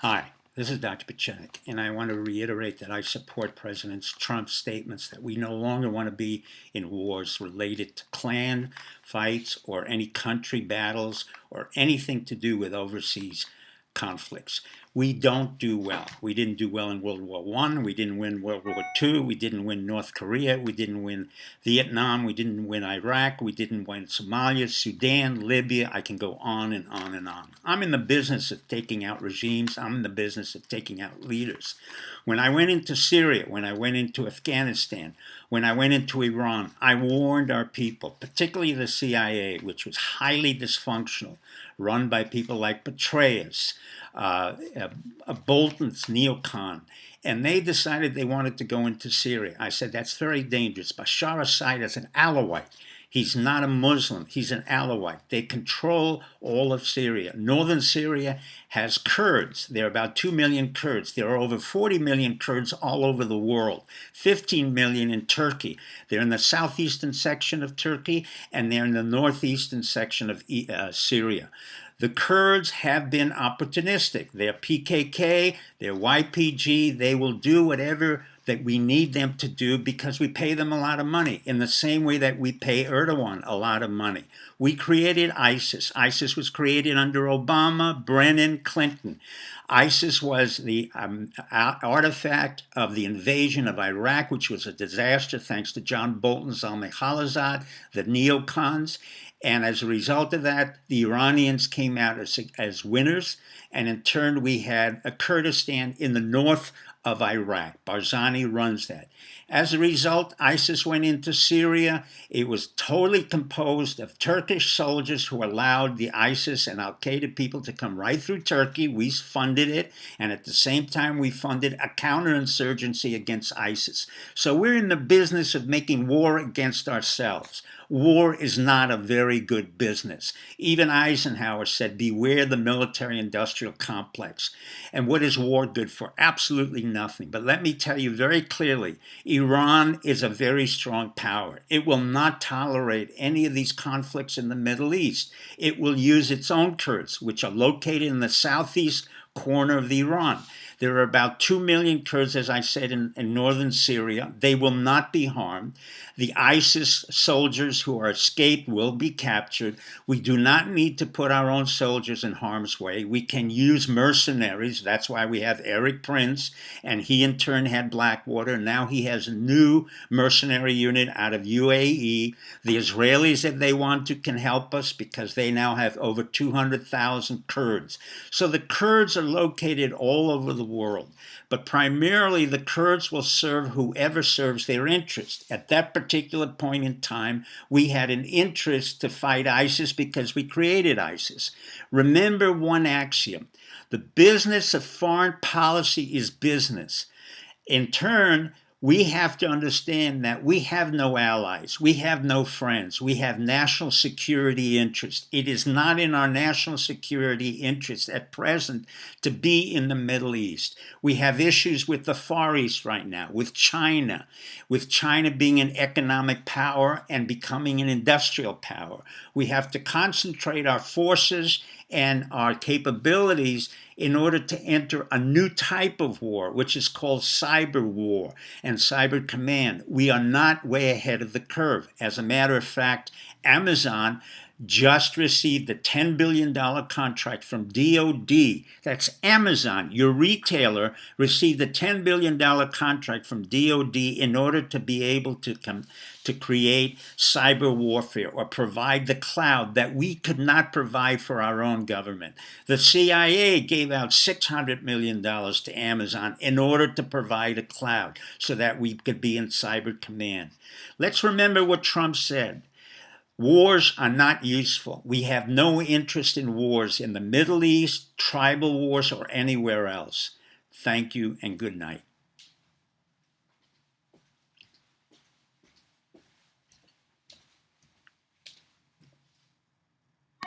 Hi, this is Dr. Pachenik, and I want to reiterate that I support President Trump's statements that we no longer want to be in wars related to clan fights or any country battles or anything to do with overseas conflicts. We don't do well. We didn't do well in World War I. We didn't win World War II. We didn't win North Korea. We didn't win Vietnam. We didn't win Iraq. We didn't win Somalia, Sudan, Libya. I can go on and on and on. I'm in the business of taking out regimes. I'm in the business of taking out leaders. When I went into Syria, when I went into Afghanistan, when I went into Iran, I warned our people, particularly the CIA, which was highly dysfunctional, run by people like Petraeus, Bolton's neocon, and they decided they wanted to go into Syria. I said, that's very dangerous. Bashar Assad is an Alawite. He's not a Muslim. He's an Alawite. They control all of Syria. Northern Syria has Kurds. There are about 2 million Kurds. There are over 40 million Kurds all over the world, 15 million in Turkey. They're in the southeastern section of Turkey, and they're in the northeastern section of Syria. The Kurds have been opportunistic. They're PKK, they're YPG. They will do whatever that we need them to do because we pay them a lot of money, in the same way that we pay Erdogan a lot of money. We created ISIS. ISIS was created under Obama, Brennan, Clinton. ISIS was the artifact of the invasion of Iraq, which was a disaster thanks to John Bolton's al-Khalilzad, the neocons. And as a result of that, the Iranians came out as winners. And in turn, we had a Kurdistan in the north of Iraq. Barzani runs that. As a result, ISIS went into Syria. It was totally composed of Turkish soldiers who allowed the ISIS and al-Qaeda people to come right through Turkey. We funded it, and at the same time we funded a counterinsurgency against ISIS. So we're in the business of making war against ourselves. War is not a very good business. Even Eisenhower said, beware the military-industrial complex. And what is war good for? Absolutely nothing. But let me tell you very clearly, Iran is a very strong power. It will not tolerate any of these conflicts in the Middle East. It will use its own Kurds, which are located in the southeast corner of Iran. There are about 2 million Kurds, as I said, in northern Syria. They will not be harmed. The ISIS soldiers who are escaped will be captured. We do not need to put our own soldiers in harm's way. We can use mercenaries. That's why we have Eric Prince, and he in turn had Blackwater. Now he has a new mercenary unit out of UAE. The Israelis, if they want to, can help us because they now have over 200,000 Kurds. So the Kurds are located all over the world, but primarily the Kurds will serve whoever serves their interest. At that particular point in time, we had an interest to fight ISIS because we created ISIS. Remember one axiom: the business of foreign policy is business. In turn, we have to understand that we have no allies. We have no friends. We have national security interests. It is not in our national security interest at present to be in the Middle East. We have issues with the Far East right now, with China being an economic power and becoming an industrial power. We have to concentrate our forces and our capabilities in order to enter a new type of war, which is called cyber war and cyber command. We are not way ahead of the curve. As a matter of fact, Amazon just received a $10 billion contract from DOD. That's Amazon, your retailer, received a $10 billion contract from DOD in order to be able to create cyber warfare or provide the cloud that we could not provide for our own government. The CIA gave out $600 million to Amazon in order to provide a cloud so that we could be in cyber command. Let's remember what Trump said. Wars are not useful. We have no interest in wars in the Middle East, tribal wars, or anywhere else. Thank you and good night.